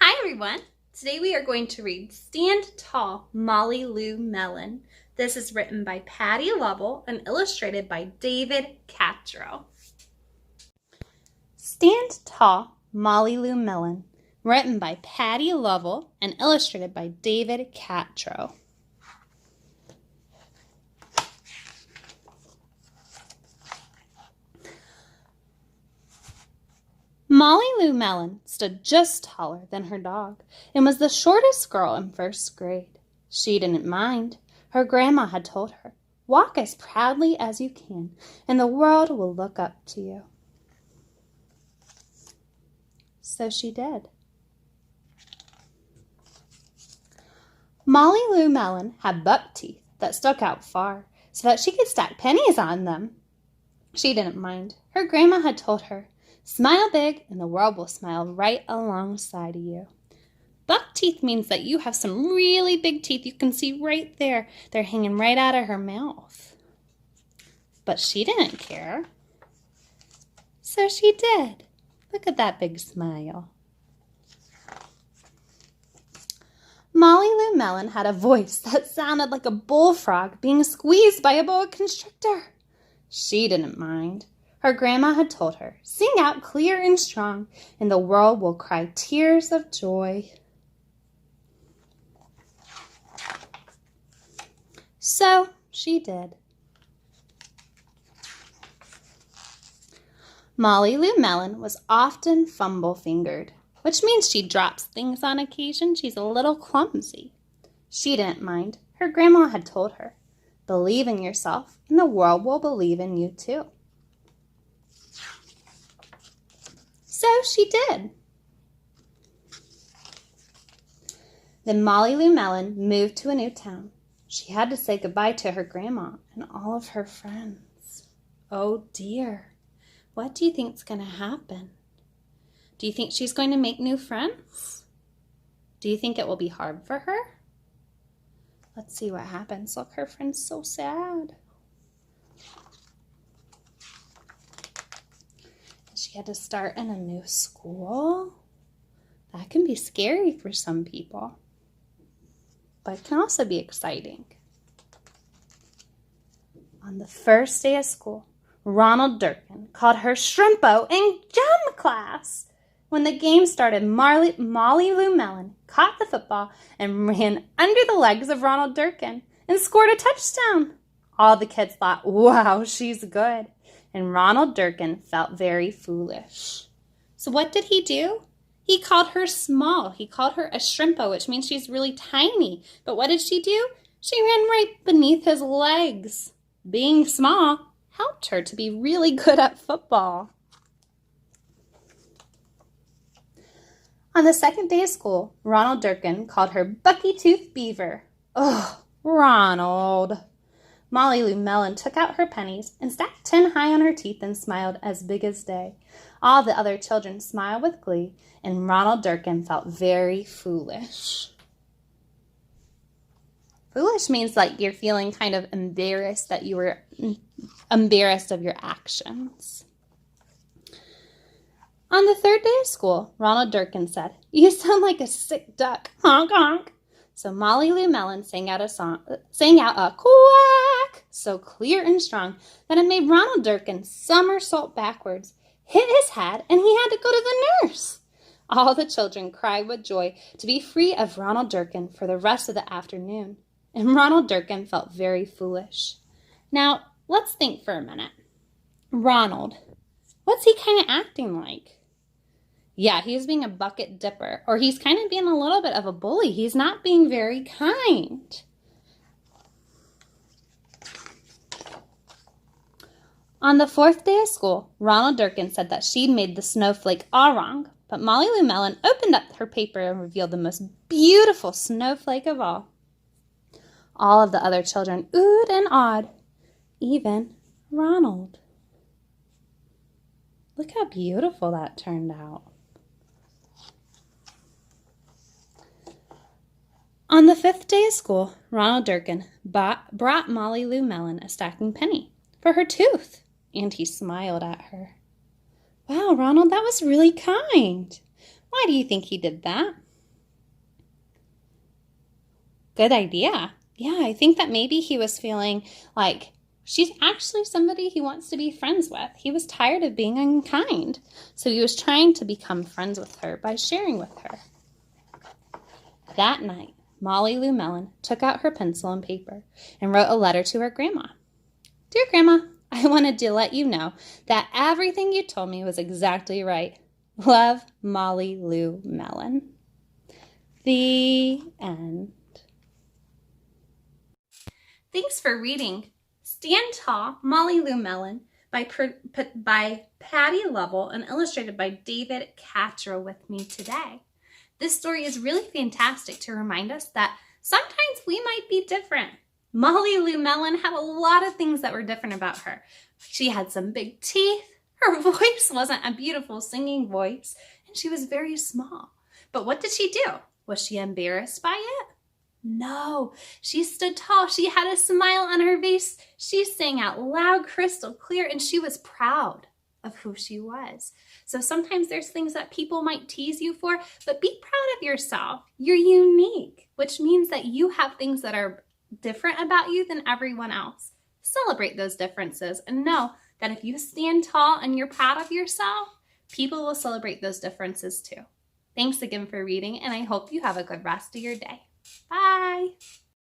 Hi everyone! Today we are going to read Stand Tall, Molly Lou Melon. This is written by Patty Lovell and illustrated by David Catrow. Stand Tall, Molly Lou Melon, written by Patty Lovell and illustrated by David Catrow. Molly Lou Melon stood just taller than her dog and was the shortest girl in first grade. She didn't mind. Her grandma had told her, "Walk as proudly as you can, and the world will look up to you." So she did. Molly Lou Melon had buck teeth that stuck out far so that she could stack pennies on them. She didn't mind. Her grandma had told her, "Smile big and the world will smile right alongside of you." Buck teeth means that you have some really big teeth you can see right there. They're hanging right out of her mouth. But she didn't care. So she did. Look at that big smile. Molly Lou Melon had a voice that sounded like a bullfrog being squeezed by a boa constrictor. She didn't mind. Her grandma had told her, "Sing out clear and strong, and the world will cry tears of joy." So she did. Molly Lou Melon was often fumble-fingered, which means she drops things on occasion. She's a little clumsy. She didn't mind. Her grandma had told her, "Believe in yourself, and the world will believe in you too." So she did. Then Molly Lou Melon moved to a new town. She had to say goodbye to her grandma and all of her friends. Oh dear, what do you think is going to happen? Do you think she's going to make new friends? Do you think it will be hard for her? Let's see what happens. Look, her friend's so sad. She had to start in a new school. That can be scary for some people, but it can also be exciting. On the first day of school, Ronald Durkin called her Shrimpo in gym class. When the game started, Molly Lou Melon caught the football and ran under the legs of Ronald Durkin and scored a touchdown. All the kids thought, "Wow, she's good." And Ronald Durkin felt very foolish. So what did he do? He called her small. He called her a shrimpo, which means she's really tiny. But what did she do? She ran right beneath his legs. Being small helped her to be really good at football. On the second day of school, Ronald Durkin called her Bucky-Tooth Beaver. Oh, Ronald. Molly Lou Melon took out her pennies and stacked 10 high on her teeth and smiled as big as day. All the other children smiled with glee, and Ronald Durkin felt very foolish. Foolish means like you're feeling kind of embarrassed that you were embarrassed of your actions. On the third day of school, Ronald Durkin said, "You sound like a sick duck, honk honk." So Molly Lou Melon sang out a quack so clear and strong that it made Ronald Durkin somersault backwards, hit his head, and he had to go to the nurse. All the children cried with joy to be free of Ronald Durkin for the rest of the afternoon, and Ronald Durkin felt very foolish. Now, let's think for a minute. Ronald, what's he kind of acting like? Yeah, he's being a bucket dipper, or he's kind of being a little bit of a bully. He's not being very kind. On the fourth day of school, Ronald Durkin said that she'd made the snowflake all wrong, but Molly Lou Melon opened up her paper and revealed the most beautiful snowflake of all. All of the other children oohed and awed, even Ronald. Look how beautiful that turned out. On the fifth day of school, Ronald Durkin brought Molly Lou Melon a stacking penny for her tooth, and he smiled at her. "Wow, Ronald, that was really kind. Why do you think he did that?" Good idea. Yeah, I think that maybe he was feeling like she's actually somebody he wants to be friends with. He was tired of being unkind, so he was trying to become friends with her by sharing with her. That night, Molly Lou Melon took out her pencil and paper and wrote a letter to her grandma. Dear Grandma, I wanted to let you know that everything you told me was exactly right. Love, Molly Lou Melon. The end. Thanks for reading Stand Tall, Molly Lou Melon by Patty Lovell and illustrated by David Cattrall with me today. This story is really fantastic to remind us that sometimes we might be different. Molly Lou Melon had a lot of things that were different about her. She had some big teeth, her voice wasn't a beautiful singing voice, and she was very small. But what did she do? Was she embarrassed by it? No, she stood tall. She had a smile on her face. She sang out loud, crystal clear, and she was proud of who she was. So sometimes there's things that people might tease you for, but be proud of yourself. You're unique, which means that you have things that are different about you than everyone else. Celebrate those differences and know that if you stand tall and you're proud of yourself, people will celebrate those differences too. Thanks again for reading, and I hope you have a good rest of your day. Bye.